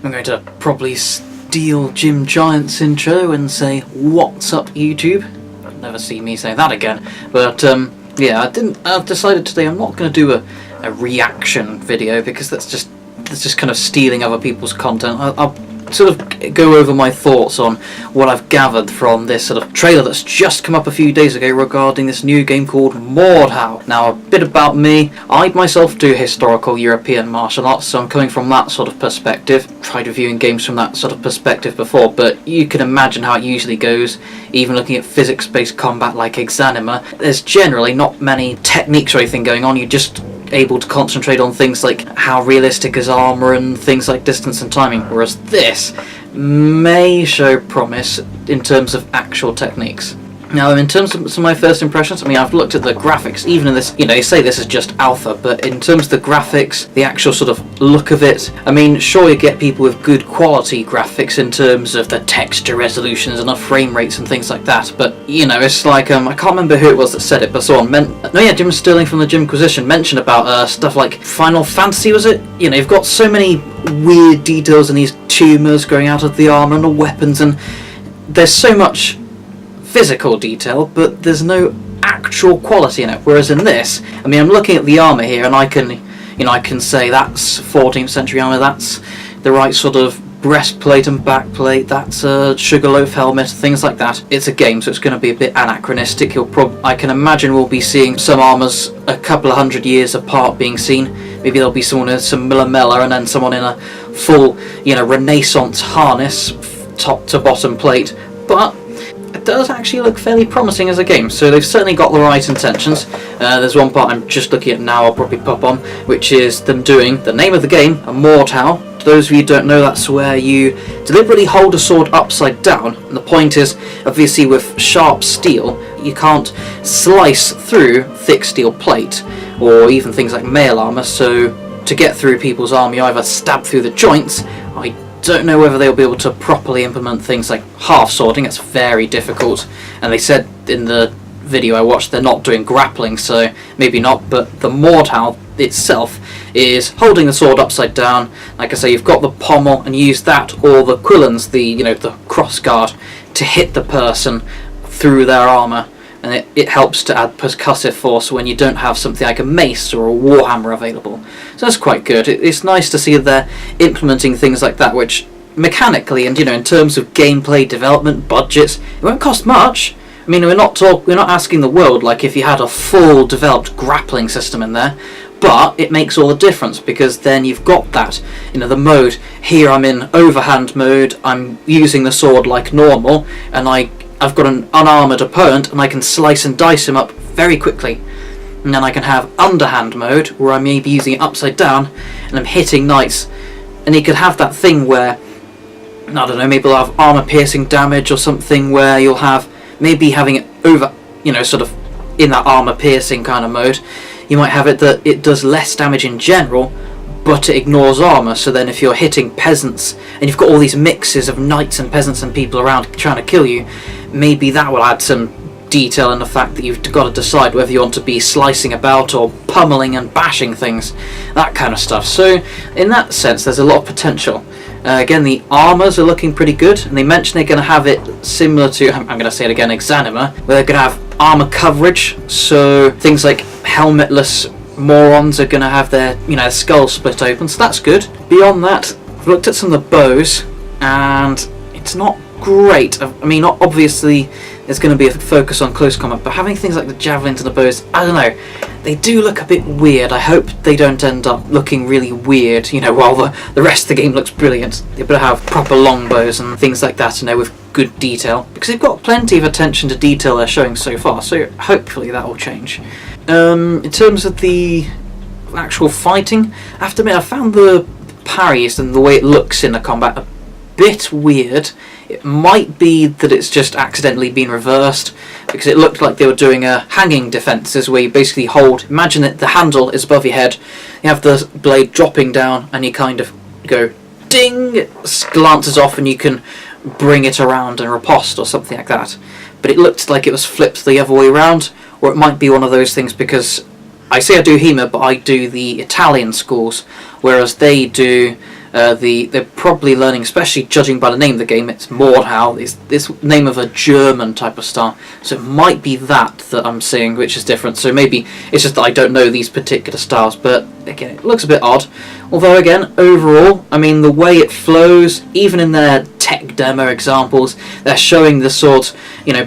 I'm going to probably steal Jim Giant's intro and say, "What's up, YouTube?" You'll never see me say that again. But yeah, I've decided today I'm not going to do a reaction video, because that's just kind of stealing other people's content. I'll sort of go over my thoughts on what I've gathered from this sort of trailer that's just come up a few days ago regarding this new game called Mordhau. Now, a bit about me. I myself do historical European martial arts, so I'm coming from that sort of perspective. Tried reviewing games from that sort of perspective before, but you can imagine how it usually goes. Even looking at physics-based combat like H.E.M.A, there's generally not many techniques or anything going on. You just able to concentrate on things like how realistic is armor and things like distance and timing, whereas this may show promise in terms of actual techniques. Now, in terms of some of my first impressions, I mean, I've looked at the graphics, even in this, you know, you say this is just alpha, but in terms of the graphics, the actual sort of look of it, I mean, sure, you get people with good quality graphics in terms of the texture resolutions and the frame rates and things like that, but, you know, it's like, I can't remember who it was that said it, but Jim Sterling from the Jimquisition mentioned about stuff like Final Fantasy, was it? You know, you've got so many weird details in these tumors growing out of the armor and the weapons, and there's so much physical detail, but there's no actual quality in it. Whereas in this, I mean, I'm looking at the armor here, and I can say that's 14th century armor. That's the right sort of breastplate and backplate. That's a sugarloaf helmet, things like that. It's a game, so it's going to be a bit anachronistic. I can imagine we'll be seeing some armors a couple of hundred years apart being seen. Maybe there'll be someone with some Millamella, and then someone in a full, you know, Renaissance harness, top to bottom plate. But it does actually look fairly promising as a game, so they've certainly got the right intentions. There's one part I'm just looking at now, I'll probably pop on, which is them doing the name of the game, a Mordhau. To those of you who don't know, that's where you deliberately hold a sword upside down, and the point is, obviously with sharp steel, you can't slice through thick steel plate, or even things like mail armour, so to get through people's armour you either stab through the joints. I don't know whether they'll be able to properly implement things like half swording. It's very difficult, and they said in the video I watched they're not doing grappling, so maybe not. But the Mordhau itself is holding the sword upside down. Like I say, you've got the pommel, and use that or the quillons, the cross guard, to hit the person through their armour, and it helps to add percussive force when you don't have something like a mace or a warhammer available. So that's quite good. It's nice to see they're implementing things like that, which mechanically and, you know, in terms of gameplay development budgets, it won't cost much. I mean, we're not asking the world like if you had a full developed grappling system in there, but it makes all the difference, because then you've got that, you know, the mode. Here I'm in overhand mode, I'm using the sword like normal, and I've got an unarmoured opponent, and I can slice and dice him up very quickly. And then I can have underhand mode, where I may be using it upside down, and I'm hitting knights. And you could have that thing where, I don't know, maybe you'll have armour-piercing damage or something, where you'll have, maybe having it over, you know, sort of in that armour-piercing kind of mode, you might have it that it does less damage in general, but it ignores armour. So then if you're hitting peasants, and you've got all these mixes of knights and peasants and people around trying to kill you, maybe that will add some detail in the fact that you've got to decide whether you want to be slicing about or pummeling and bashing things, that kind of stuff. So in that sense there's a lot of potential. Again, the armours are looking pretty good, and they mentioned they're going to have it similar to, I'm going to say it again, H.E.M.A, where they're going to have armour coverage, so things like helmetless morons are going to have their, you know, skull split open, so that's good. Beyond that, I've looked at some of the bows, and it's not great. I mean, obviously there's going to be a focus on close combat, but having things like the javelins and the bows, I don't know, they do look a bit weird. I hope they don't end up looking really weird, you know, while the rest of the game looks brilliant. They better have proper long bows and things like that, you know, with good detail, because they've got plenty of attention to detail they're showing so far, so hopefully that will change. In terms of the actual fighting, I have to admit I found the parries and the way it looks in the combat a bit weird. It might be that it's just accidentally been reversed, because it looked like they were doing a hanging defences where you basically hold, imagine that the handle is above your head, you have the blade dropping down, and you kind of go ding, it glances off, and you can bring it around and riposte or something like that. But it looked like it was flipped the other way around, or it might be one of those things, because I say I do HEMA, but I do the Italian schools, whereas they do They're probably learning, especially judging by the name of the game, it's Mordhau. It's this name of a German type of star. So it might be that I'm seeing, which is different. So maybe it's just that I don't know these particular stars, but again, it looks a bit odd. Although again, overall, I mean, the way it flows, even in their tech demo examples, they're showing the swords,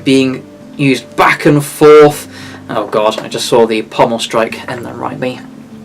being used back and forth. Oh god, I just saw the pommel strike and then right me.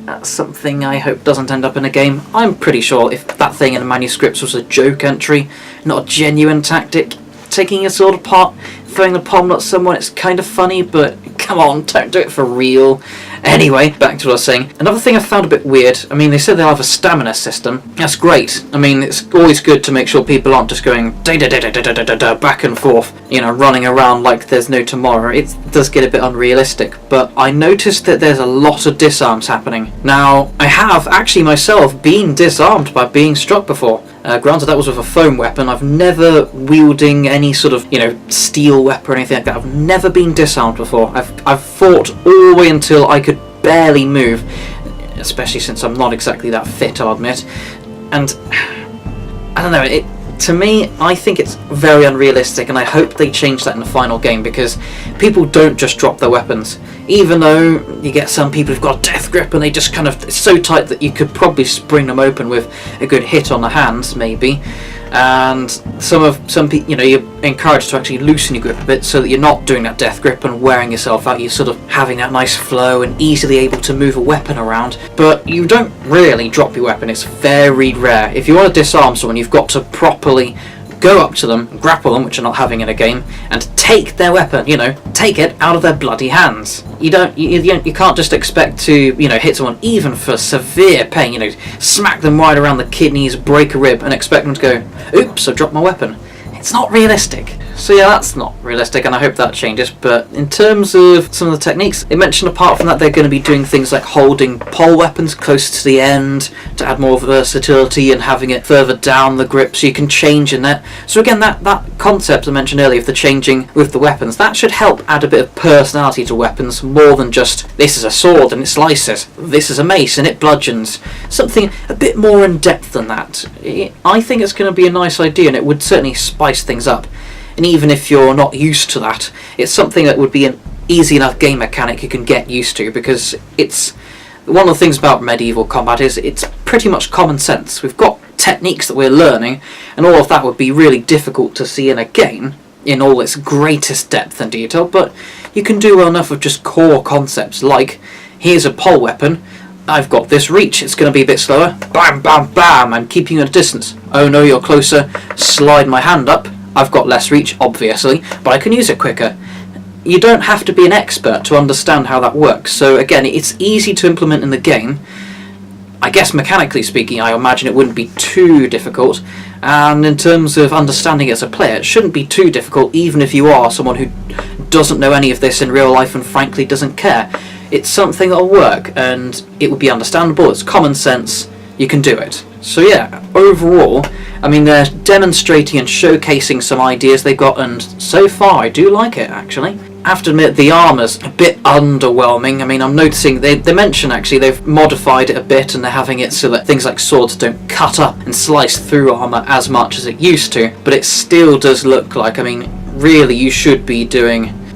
That's something I hope doesn't end up in a game. I'm pretty sure if that thing in the manuscripts was a joke entry, not a genuine tactic, taking your sword apart, throwing the pommel at someone, it's kind of funny, but come on, don't do it for real. Anyway, back to what I was saying. Another thing I found a bit weird, I mean, they said they'll have a stamina system. That's great. I mean, it's always good to make sure people aren't just going back and forth, running around like there's no tomorrow. It does get a bit unrealistic, but I noticed that there's a lot of disarms happening. Now, I have actually myself been disarmed by being struck before. Granted, that was with a foam weapon. I've never wielding any sort of, steel weapon or anything like that. I've never been disarmed before. I've fought all the way until I could barely move, especially since I'm not exactly that fit, I'll admit. And I don't know, to me, I think it's very unrealistic, and I hope they change that in the final game, because people don't just drop their weapons. Even though you get some people who've got a death grip and they just it's so tight that you could probably spring them open with a good hit on the hands, maybe. And some people, you're encouraged to actually loosen your grip a bit so that you're not doing that death grip and wearing yourself out. You're sort of having that nice flow and easily able to move a weapon around. But you don't really drop your weapon. It's very rare. If you want to disarm someone, you've got to properly go up to them, grapple them, which you're not having in a game, and take their weapon, take it out of their bloody hands. You can't just expect to, hit someone even for severe pain, smack them right around the kidneys, break a rib, and expect them to go, oops, I dropped my weapon. It's not realistic. So yeah, that's not realistic, and I hope that changes. But in terms of some of the techniques, they mentioned apart from that they're going to be doing things like holding pole weapons close to the end to add more versatility and having it further down the grip so you can change in that. So again, that concept I mentioned earlier of the changing with the weapons, that should help add a bit of personality to weapons more than just this is a sword and it slices, this is a mace and it bludgeons. Something a bit more in depth than that. I think it's going to be a nice idea, and it would certainly spice things up. And even if you're not used to that, it's something that would be an easy enough game mechanic you can get used to, because it's one of the things about medieval combat is it's pretty much common sense. We've got techniques that we're learning, and all of that would be really difficult to see in a game in all its greatest depth and detail, but you can do well enough of just core concepts like, here's a pole weapon, I've got this reach, it's going to be a bit slower, bam, bam, bam, I'm keeping you at a distance. Oh no, you're closer, slide my hand up, I've got less reach, obviously, but I can use it quicker. You don't have to be an expert to understand how that works, so again, it's easy to implement in the game. I guess mechanically speaking, I imagine it wouldn't be too difficult, and in terms of understanding it as a player, it shouldn't be too difficult, even if you are someone who doesn't know any of this in real life and frankly doesn't care. It's something that'll work, and it would be understandable, it's common sense, you can do it. So yeah, overall, I mean, they're demonstrating and showcasing some ideas they've got, and so far I do like it, actually. I have to admit, the armour's a bit underwhelming. I mean, I'm noticing, they mention actually they've modified it a bit, and they're having it so that things like swords don't cut up and slice through armour as much as it used to, but it still does look like, I mean, really you should be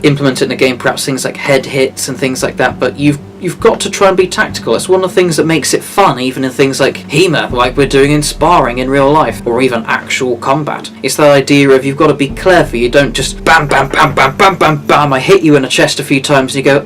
implement it in a game, perhaps things like head hits and things like that, but you've got to try and be tactical. It's one of the things that makes it fun, even in things like HEMA, like we're doing in sparring in real life, or even actual combat. It's that idea of you've got to be clever, you don't just bam, bam, bam, bam, bam, bam, bam, I hit you in the chest a few times and you go,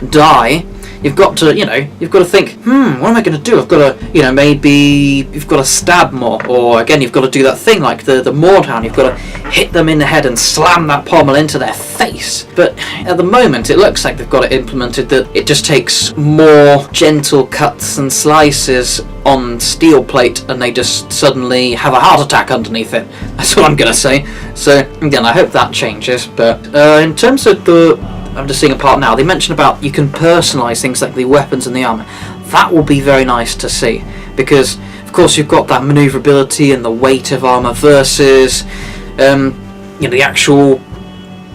die. You've got to, you've got to think, what am I going to do? I've got to, maybe you've got to stab more, or again, you've got to do that thing like the Mordhau, you've got to hit them in the head and slam that pommel into their face. But at the moment, it looks like they've got it implemented that it just takes more gentle cuts and slices on steel plate, and they just suddenly have a heart attack underneath it. That's what I'm going to say. So, again, I hope that changes. But in terms of I'm just seeing a part now, they mentioned about you can personalise things like the weapons and the armour. That will be very nice to see, because of course you've got that manoeuvrability and the weight of armour versus the actual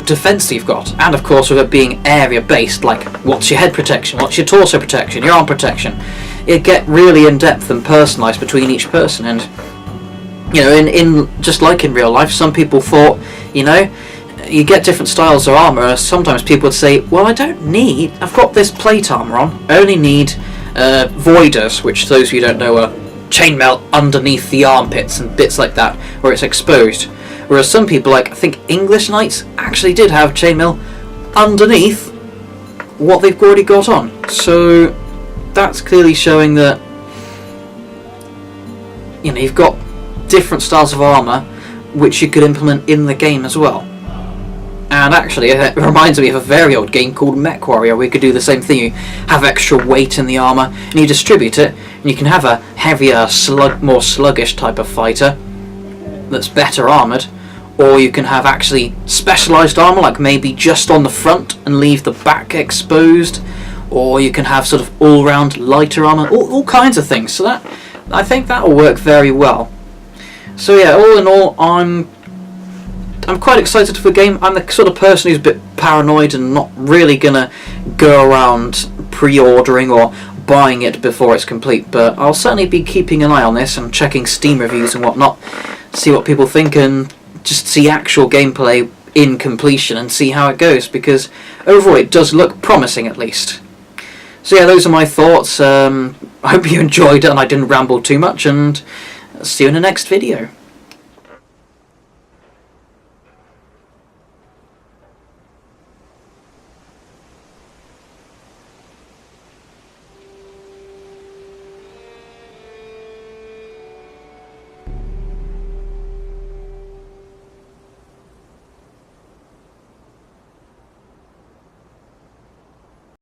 defence that you've got, and of course with it being area based, like what's your head protection, what's your torso protection, your arm protection. it get really in depth and personalised between each person. And you know, in just like in real life, some people thought, you know, you get different styles of armour. Sometimes people would say, well, I've got this plate armour on, I only need voiders, which those of you who don't know are chainmail underneath the armpits and bits like that, where it's exposed. Whereas some people, like I think English knights, actually did have chainmail underneath what they've already got on. So that's clearly showing that, you know, you've got different styles of armour which you could implement in the game as well. And actually, it reminds me of a very old game called Mech Warrior, where you could do the same thing. You have extra weight in the armour, and you distribute it, and you can have a heavier, more sluggish type of fighter that's better armoured, or you can have actually specialised armour, like maybe just on the front and leave the back exposed, or you can have sort of all-round lighter armour, all kinds of things. So that, I think that will work very well. So yeah, all in all, I'm quite excited for the game. I'm the sort of person who's a bit paranoid and not really gonna go around pre-ordering or buying it before it's complete, but I'll certainly be keeping an eye on this and checking Steam reviews and whatnot, see what people think, and just see actual gameplay in completion and see how it goes, because overall it does look promising at least. So yeah, those are my thoughts. I hope you enjoyed it and I didn't ramble too much, and see you in the next video.